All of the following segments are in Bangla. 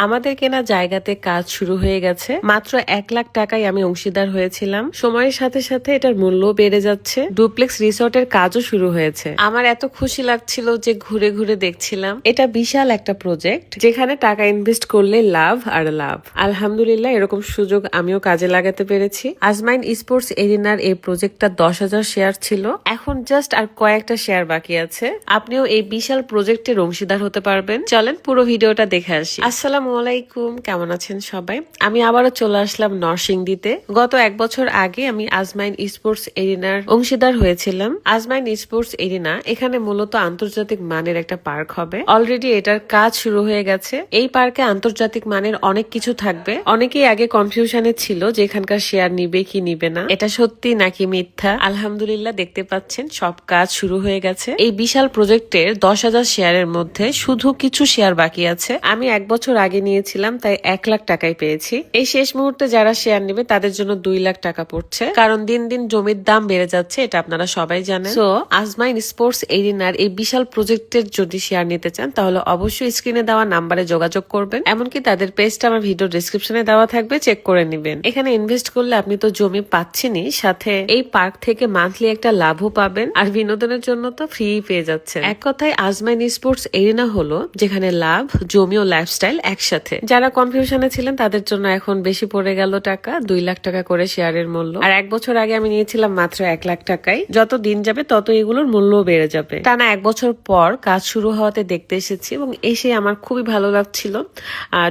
আমাদের কেনা জায়গাতে কাজ শুরু হয়ে গেছে। মাত্র 1 লাখ টাকায় আমি অংশীদার হয়েছিলাম। সময়ের সাথে সাথে এটার মূল্য বেড়ে যাচ্ছে। ডুপ্লেক্স রিসোর্টের কাজও শুরু হয়েছে। আমার এত খুশি লাগছিল যে ঘুরে ঘুরে দেখছিলাম। এটা বিশাল একটা প্রজেক্ট, যেখানে টাকা ইনভেস্ট করলে লাভ আর লাভ। আলহামদুলিল্লাহ, এরকম সুযোগ আমিও কাজে লাগাতে পেরেছি। আজমাইন স্পোর্টস এরিনার এই প্রজেক্টটা 10,000 শেয়ার ছিল। এখন জাস্ট আর কয়েকটা শেয়ার বাকি আছে। আপনিও এই বিশাল প্রজেক্টের অংশীদার হতে পারবেন। চলেন পুরো ভিডিওটা দেখে আসি। আসসালামু আলাইকুম, কেমন আছেন সবাই? আমি আবারও চলে আসলাম নরসিংদীতে। গত 1 বছর আগে আমি আজমাইন স্পোর্টস এরিনার অংশীদার হয়েছিলাম। আজমাইন স্পোর্টস এরিনা এখানে মূলত আন্তর্জাতিক মানের একটা পার্ক হবে। অলরেডি এটার কাজ শুরু হয়ে গেছে। এই পার্কে আন্তর্জাতিক মানের অনেক কিছু থাকবে। অনেকেই আগে কনফিউশনে ছিল যে এখানকার শেয়ার নিবে কি নিবে না, এটা সত্যি নাকি মিথ্যা। আলহামদুলিল্লাহ, দেখতে পাচ্ছেন সব কাজ শুরু হয়ে গেছে। এই বিশাল প্রজেক্টের 10,000 শেয়ারের মধ্যে শুধু কিছু শেয়ার বাকি আছে। আমি 1 বছর আগে নিয়েছিলাম, তাই 1 লাখ টাকায় পেয়েছি। এই শেষ মুহূর্তে যারা শেয়ার নিবে তাদের জন্য 2 লাখ টাকা পড়ছে, কারণ দিন দিন জমির দাম বেড়ে যাচ্ছে, এটা আপনারা সবাই জানেন। সো আজমাইন স্পোর্টস এরিনার এই বিশাল প্রজেক্টের যদি শেয়ার নিতে চান তাহলে অবশ্যই স্ক্রিনে দেওয়া নাম্বারে যোগাযোগ করবেন। এমনকি তাদের পেজটা আমার ভিডিও ডেসক্রিপশনে দেওয়া থাকবে, চেক করে নিবেন। এখানে ইনভেস্ট করলে আপনি তো জমি পাচ্ছেনই, সাথে এই পার্ক থেকে মান্থলি একটা লাভও পাবেন, আর বিনোদনের জন্য তো ফ্রি পেয়ে যাচ্ছে। এক কথায় আজমাইন স্পোর্টস এরিনা হলো যেখানে লাভ, জমি ও লাইফস্টাইল একসাথে। যারা কনফিউশনে ছিলেন তাদের জন্য এখন বেশি পড়ে গেল টাকা, 2 লাখ টাকা করে শেয়ারের মূল্য। আর 1 বছর আগে আমি নিয়েছিলাম মাত্র 1 লাখ টাকায়। যত দিন যাবে তত এগুলোর মূল্য বেড়ে যাবে। টানা 1 বছর পর কাজ শুরু হওয়াতে দেখতে এসেছি এবং এসে আমার খুবই ভালো লাগছিল।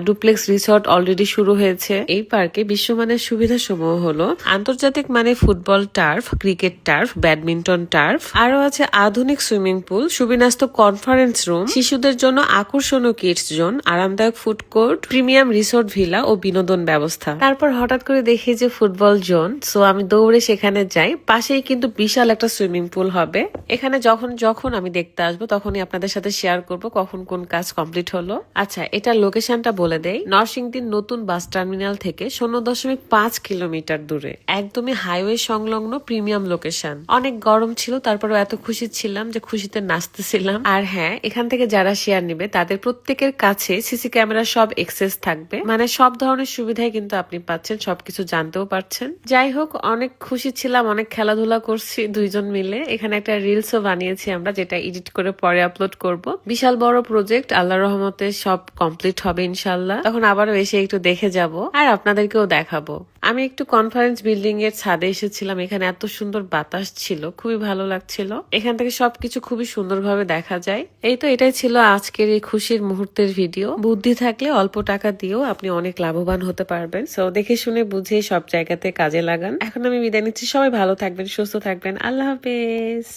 ডুপ্লেক্স রিসোর্ট অলরেডি শুরু হয়েছে। এই পার্কে বিশ্বমানের সুবিধা সমূহ হলো আন্তর্জাতিক মানে football turf, cricket turf, badminton turf, আরো আছে আধুনিক সুইমিং পুল, সুবিন্যস্ত কনফারেন্স রুম, শিশুদের জন্য আকর্ষণীয় কিডস জোন, আরামদায়ক food court, premium resort villa ও বিনোদন ব্যবস্থা। তারপর হঠাৎ করে দেখি যে ফুটবল জোন, সো আমি দৌড়ে সেখানে যাই। পাশেই কিন্তু বিশাল একটা সুইমিং পুল হবে। এখানে যখন যখন আমি দেখতে আসবো তখনই আপনাদের সাথে শেয়ার করব কখন কোন কাজ কমপ্লিট হলো। আচ্ছা, এটার লোকেশনটা বলে দেই। নরসিংদীর নতুন বাস টার্মিনাল থেকে 0.5 কিলোমিটার দূরে, একদমই হাইওয়ে সংলগ্ন প্রিমিয়াম লোকেশন। অনেক গরম ছিল, তারপরে এত খুশি ছিলাম যে খুশিতে নাচতেছিলাম। আর হ্যাঁ, এখান থেকে যারা শেয়ার নিবে তাদের প্রত্যেকের কাছে সিসি ক্যামেরা সব এক্সেস থাকবে, মানে সব ধরনের সুবিধাই কিন্তু আপনি পাচ্ছেন, সবকিছু জানতেও পারছেন। যাই হোক, অনেক খুশি ছিলাম, অনেক খেলাধুলা করছি দুইজন মিলে। এখানে একটা রিলসও বানিয়েছি আমরা, যেটা এডিট করে পরে আপলোড করব। বিশাল বড় প্রজেক্ট, আল্লাহর রহমতে সব কমপ্লিট হবে ইনশাল্লাহ। তখন আবারও এসে একটু দেখে যাব আর আপনাদেরকেও দেখাবো। আমি একটু কনফারেন্স বিল্ডিং এর ছাদে এসেছিলাম। এখানে এত সুন্দর বাতাস ছিল, খুবই ভালো লাগছিল। এখান থেকে সবকিছু খুবই সুন্দরভাবে দেখা যায়। এই তো, এটাই ছিল আজকের এই খুশির মুহূর্তের ভিডিও। বুদ্ধি থাকলে অল্প টাকা দিয়েও আপনি অনেক লাভবান হতে পারবেন। সো দেখে শুনে বুঝে সব জায়গাতে কাজে লাগান। এখন আমি বিদায় নিচ্ছি। সবাই ভালো থাকবেন, সুস্থ থাকবেন। আল্লাহ হাফেজ।